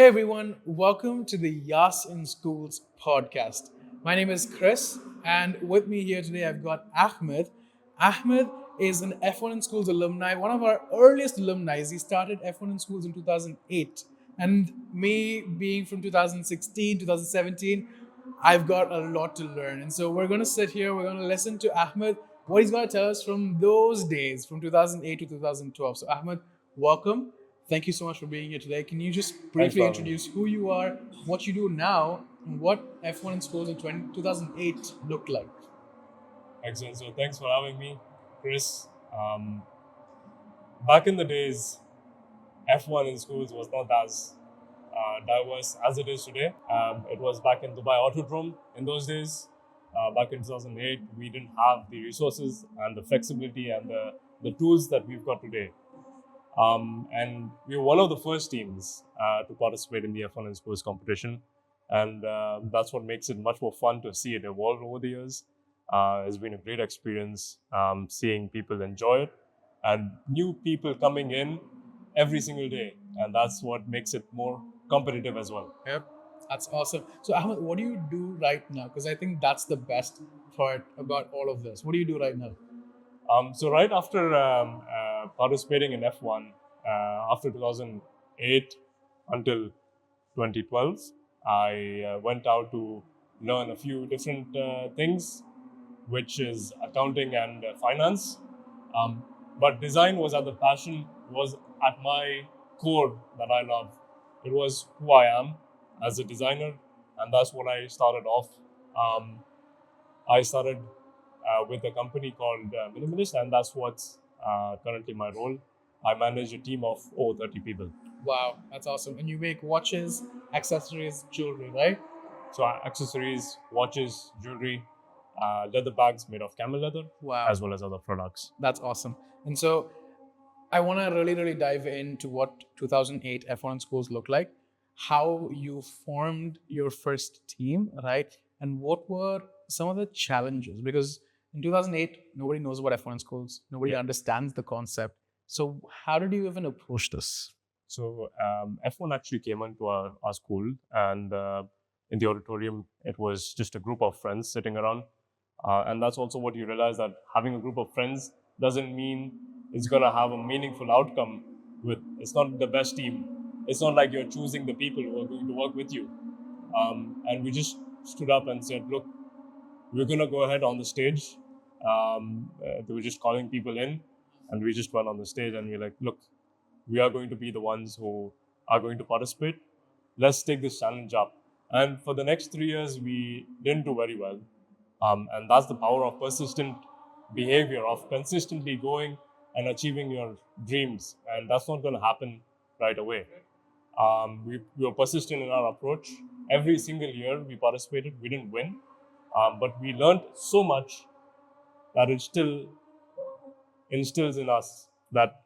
Hey everyone, welcome to the Yas in Schools podcast. My name is Chris, and with me here today I've got Ahmed. Ahmed is an F1 in Schools alumni, one of our earliest alumni. He started F1 in Schools in 2008, and me being from 2016, 2017, I've got a lot to learn. And so we're going to sit here, we're going to listen to Ahmed, what he's going to tell us from those days, from 2008 to 2012. So, Ahmed, welcome. Thank you so much for being here today. Can you just Thanks briefly for having me. introduce who you are, what you do now, and what F1 in schools in 2008 looked like? Excellent. So thanks for having me, Chris. Back in the days, F1 in schools was not as diverse as it is today. It was back in Dubai Autodrome in those days. Back in 2008, we didn't have the resources and the flexibility and the tools that we've got today. And we were one of the first teams to participate in the F1 in schools competition. And that's what makes it much more fun to see it evolve over the years. It's been a great experience seeing people enjoy it and new people coming in every single day. And that's what makes it more competitive as well. Yep, that's awesome. So, Ahmed, what do you do right now? Because I think that's the best part about all of this. What do you do right now? So right after participating in F1, after 2008 until 2012, I went out to learn a few different things, which is accounting and finance. Um, but design was at the passion, was at my core that I love. It was who I am as a designer, and that's what I started off. Um, I started with a company called Minimalist, and that's what's currently my role. I manage a team of over 30 people. Wow, that's awesome. And you make watches, accessories, jewelry, right? So accessories, watches, jewelry, leather bags made of camel leather, Wow, as well as other products. that's awesome. And so I want to really dive into what 2008 F1 schools look like, how you formed your first team, right? And what were some of the challenges? Because in 2008, nobody knows about F1 schools, nobody Yeah. understands the concept. So, how did you even approach this? So F1 actually came into our school, and in the auditorium, it was just a group of friends sitting around. And that's also what you realize, that having a group of friends doesn't mean it's going to have a meaningful outcome. It's not the best team. It's not like you're choosing the people who are going to work with you. And we just stood up and said, look, we're going to go ahead on the stage. They were just calling people in, and we just went on the stage and we're like, look, we are going to be the ones who are going to participate. Let's take this challenge up. And for the next 3 years, we didn't do very well. And that's the power of persistent behavior, of consistently going and achieving your dreams. And that's not going to happen right away. We were persistent in our approach. Every single year we participated, we didn't win, but we learned so much that it still instills in us that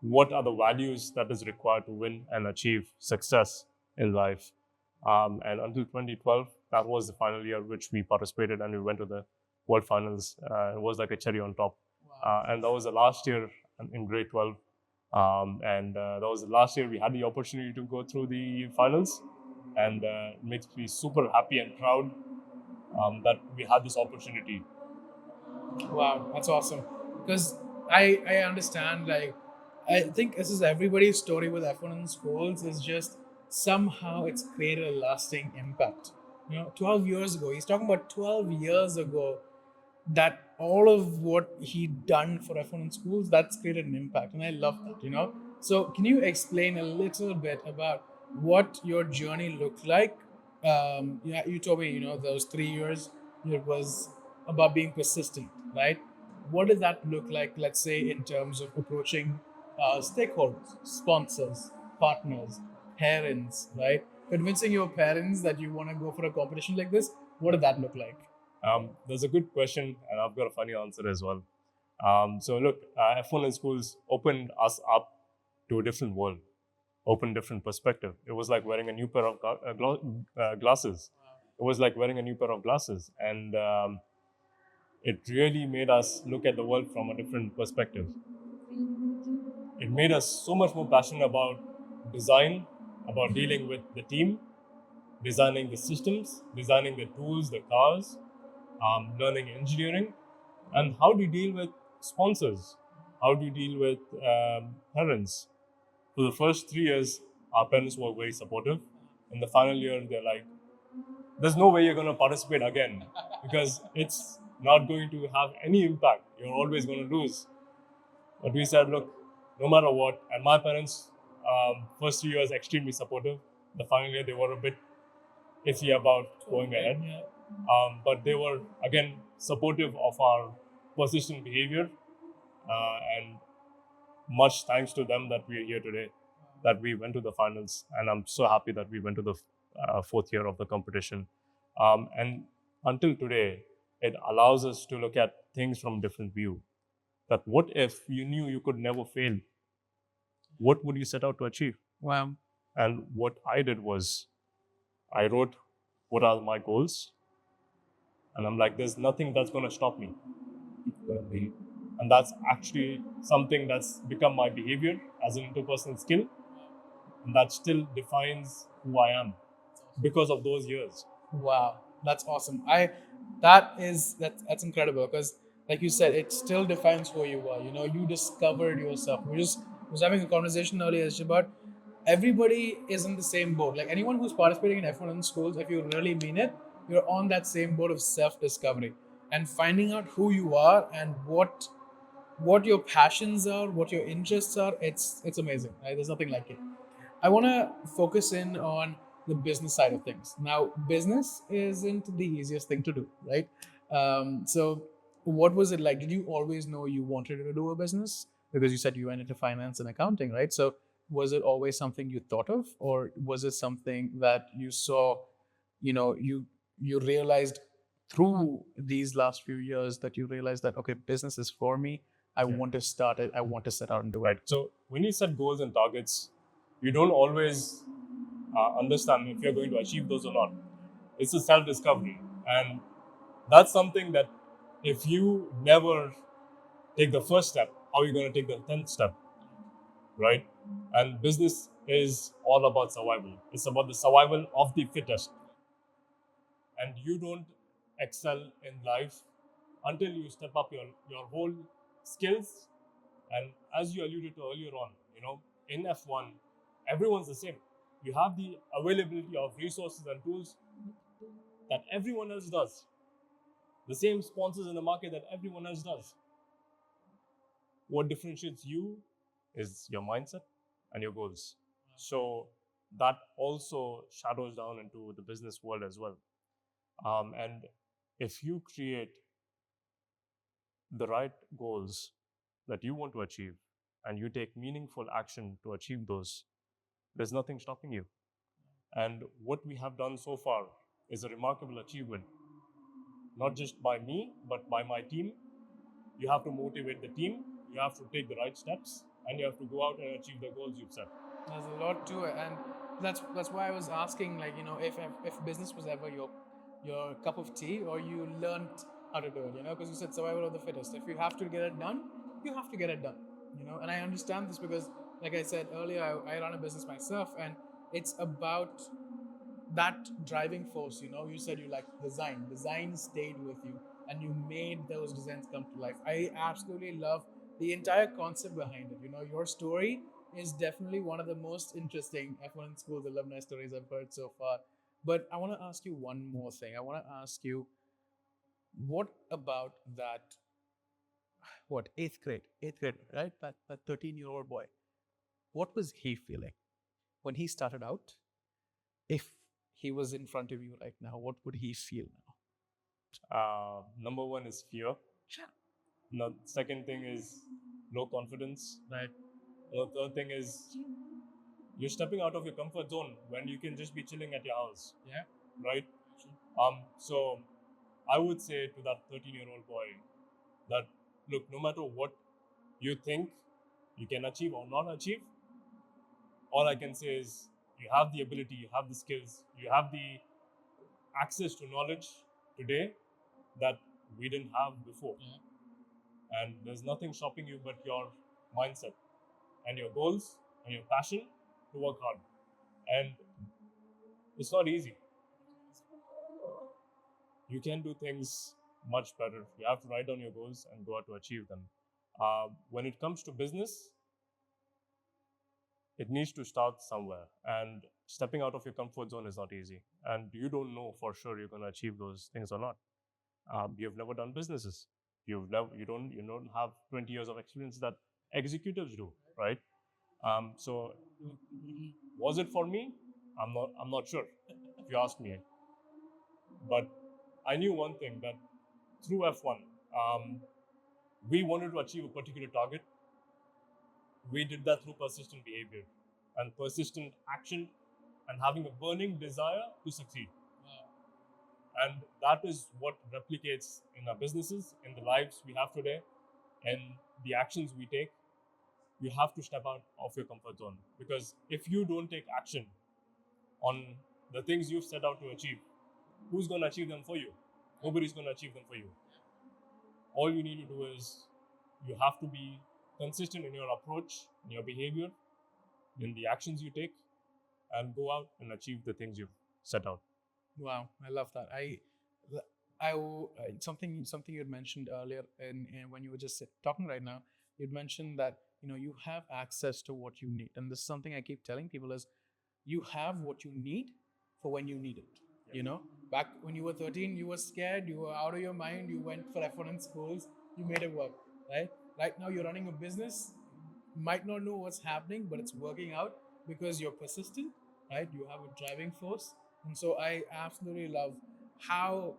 what are the values that is required to win and achieve success in life. And until 2012, that was the final year which we participated, and we went to the World Finals. It was like a cherry on top. And that was the last year in grade 12. And that was the last year we had the opportunity to go through the finals. And it makes me super happy and proud that we had this opportunity. Wow, that's awesome. Because I understand, like, I think this is everybody's story with F1 in schools, is just somehow it's created a lasting impact. 12 years ago, he's talking about 12 years ago, that all of what he done for F1 in schools, that's created an impact. And I love that. So can you explain a little bit about what your journey looked like? Yeah, you told me, those 3 years, it was about being persistent, right? What did that look like, let's say, in terms of approaching stakeholders, sponsors, partners, parents, right? Convincing your parents that you want to go for a competition like this, what did that look like? There's a good question, and I've got a funny answer as well. So look, F1 in schools opened us up to a different world, opened different perspective. It was like wearing a new pair of glasses. It was like wearing a new pair of glasses, and it really made us look at the world from a different perspective. It made us so much more passionate about design, about dealing with the team, designing the systems, designing the tools, the cars, learning engineering, and how do you deal with sponsors? How do you deal with parents? For the first 3 years, our parents were very supportive. In the final year, they're like, there's no way you're going to participate again because it's not going to have any impact. You're always going to lose. But we said, look, no matter what, and my parents, first 3 years, extremely supportive. The final year, they were a bit iffy about going ahead. But they were, again, supportive of our persistent behavior. And much thanks to them that we are here today, that we went to the finals. And I'm so happy that we went to the fourth year of the competition. And until today, it allows us to look at things from different view. That what if you knew you could never fail? What would you set out to achieve? Wow. And what I did was I wrote what are my goals. And I'm like, there's nothing that's going to stop me. And that's actually something that's become my behavior as an interpersonal skill. And that still defines who I am because of those years. Wow, that's awesome. That's incredible because, like you said, it still defines who you are. You know, you discovered yourself. We just was having a conversation earlier about everybody is in the same boat. Like anyone who's participating in F1 in schools, if you really mean it, you're on that same boat of self-discovery and finding out who you are and what your passions are, what your interests are. It's amazing. Right? There's nothing like it. I want to focus in on the business side of things. Now, business isn't the easiest thing to do, right? So, what was it like? Did you always know you wanted to do a business? Because you said you went into finance and accounting, right? So, was it always something you thought of, or was it something that you saw? You realized through these last few years that you realized that okay, business is for me. I want to start it. I want to set out and do it. Right. So when you set goals and targets, you don't always understand if you're going to achieve those or not. It's a self-discovery, and that's something that if you never take the first step, how are you going to take the 10th step, right? And business is all about survival. It's about the survival of the fittest, and you don't excel in life until you step up your whole skills. And as you alluded to earlier on, in F1, everyone's the same. You have the availability of resources and tools that everyone else does. The same sponsors in the market that everyone else does. What differentiates you is your mindset and your goals. So that also shadows down into the business world as well. And if you create the right goals that you want to achieve and you take meaningful action to achieve those, there's nothing stopping you. And what we have done so far is a remarkable achievement, not just by me, but by my team. You have to motivate the team, you have to take the right steps, and you have to go out and achieve the goals you've set. There's a lot to it, and that's why I was asking, like, if business was ever your cup of tea, or you learned how to do it, because you said survival of the fittest. If you have to get it done, you have to get it done, And I understand this because, like I said earlier, I run a business myself, and it's about that driving force. You said you like design stayed with you, and you made those designs come to life. I absolutely love the entire concept behind it. Your story is definitely one of the most interesting F1 schools alumni stories I've heard so far. But I want to ask you one more thing. I want to ask you, what about that, eighth grade, right? That 13-year-old boy, what was he feeling when he started out? If he was in front of you right now, what would he feel now? Number one is fear. Sure. Now, second thing is low confidence. Right. The third thing is you're stepping out of your comfort zone when you can just be chilling at your house. Yeah. Right? So I would say to that 13-year-old boy that, look, no matter what you think you can achieve or not achieve, all I can say is you have the ability, you have the skills, you have the access to knowledge today that we didn't have before. Yeah. And there's nothing stopping you but your mindset and your goals and your passion to work hard. And it's not easy. You can do things much better. You have to write down your goals and go out to achieve them. When it comes to business, it needs to start somewhere. And stepping out of your comfort zone is not easy. And you don't know for sure you're going to achieve those things or not. You've never done businesses. You don't have 20 years of experience that executives do, right? So was it for me? I'm not sure, if you ask me. But I knew one thing, that through F1, we wanted to achieve a particular target. We did that through persistent behavior and persistent action and having a burning desire to succeed. And that is what replicates in our businesses, in the lives we have today, and the actions we take. You have to step out of your comfort zone, because if you don't take action on the things you've set out to achieve, who's going to achieve them for you? Nobody's going to achieve them for you. All you need to do is you have to be consistent in your approach, in your behavior, in the actions you take, and go out and achieve the things you've set out. Wow, I love that. Something you had mentioned earlier, and when you were just talking right now, you'd mentioned that you have access to what you need, and this is something I keep telling people is, you have what you need for when you need it. Back when you were 13, you were scared, you were out of your mind, you went for F1 in schools, you made it work, right? Right now, you're running a business, might not know what's happening, but it's working out because you're persistent, right? You have a driving force. And so I absolutely love how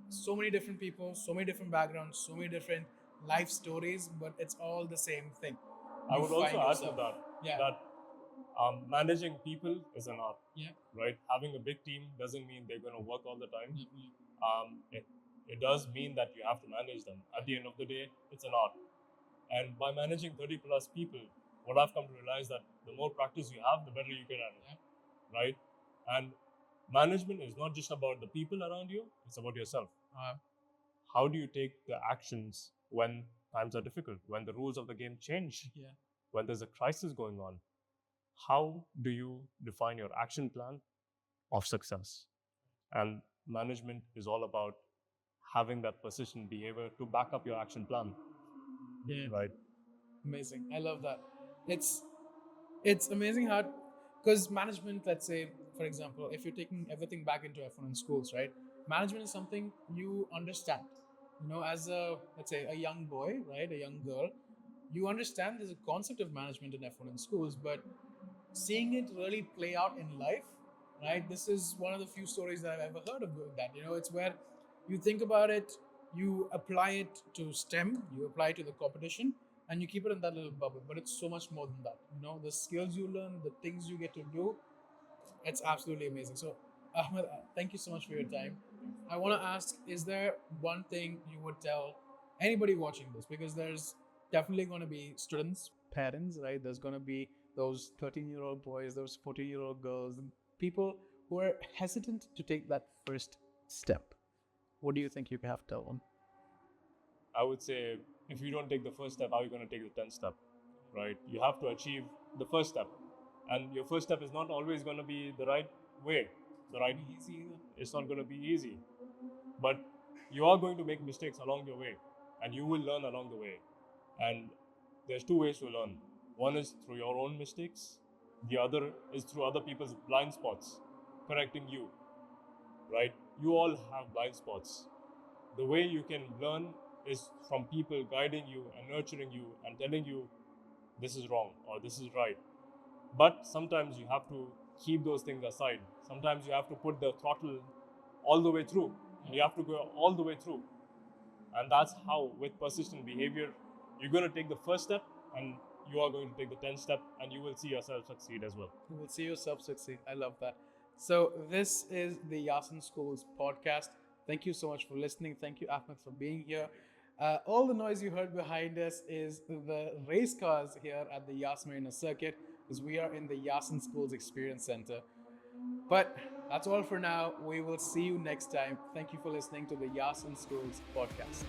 so many different people, so many different backgrounds, so many different life stories, but it's all the same thing. I would also add to yourself. that, that managing people is an art, Yeah. right? Having a big team doesn't mean they're going to work all the time. Mm-hmm. It does mean that you have to manage them. At the end of the day, it's an art. And by managing 30 plus people, what I've come to realize that the more practice you have, the better you get at it, right? And management is not just about the people around you, it's about yourself. How do you take the actions when times are difficult, when the rules of the game change, when there's a crisis going on? How do you define your action plan of success? And management is all about having that persistent behavior to back up your action plan. Yeah. Right. Amazing. I love that. It's amazing how, because management, let's say, for example, if you're taking everything back into F1 in schools, right? Management is something you understand. As a, let's say, a young boy, right? A young girl, you understand there's a concept of management in F1 in schools, but seeing it really play out in life, right? This is one of the few stories that I've ever heard of doing that. It's where you think about it, you apply it to STEM, you apply it to the competition, and you keep it in that little bubble. But it's so much more than that. The skills you learn, the things you get to do, it's absolutely amazing. So, Ahmed, thank you so much for your time. I want to ask, is there one thing you would tell anybody watching this? Because there's definitely going to be students, parents, right? There's going to be those 13-year-old boys, those 14-year-old girls, and people who are hesitant to take that first step. What do you think you have to tell them? I would say, if you don't take the first step, how are you going to take the 10th step, right? You have to achieve the first step. And your first step is not always going to be the right way, easy. It's not going to be easy. But you are going to make mistakes along your way, and you will learn along the way. And there's two ways to learn. One is through your own mistakes. The other is through other people's blind spots, correcting you, right? You all have blind spots. The way you can learn is from people guiding you and nurturing you and telling you this is wrong or this is right. But sometimes you have to keep those things aside. Sometimes you have to put the throttle all the way through. You have to go all the way through. And that's how, with persistent behavior, you're going to take the first step and you are going to take the 10th step, and you will see yourself succeed as well. You will see yourself succeed. I love that. So this is the Yas Schools podcast. Thank you so much for listening. Thank you, Ahmed, for being here. All the noise you heard behind us is the race cars here at the Yas Marina Circuit, because we are in the Yas Schools Experience Center. But that's all for now. We will see you next time. Thank you for listening to the Yas Schools podcast.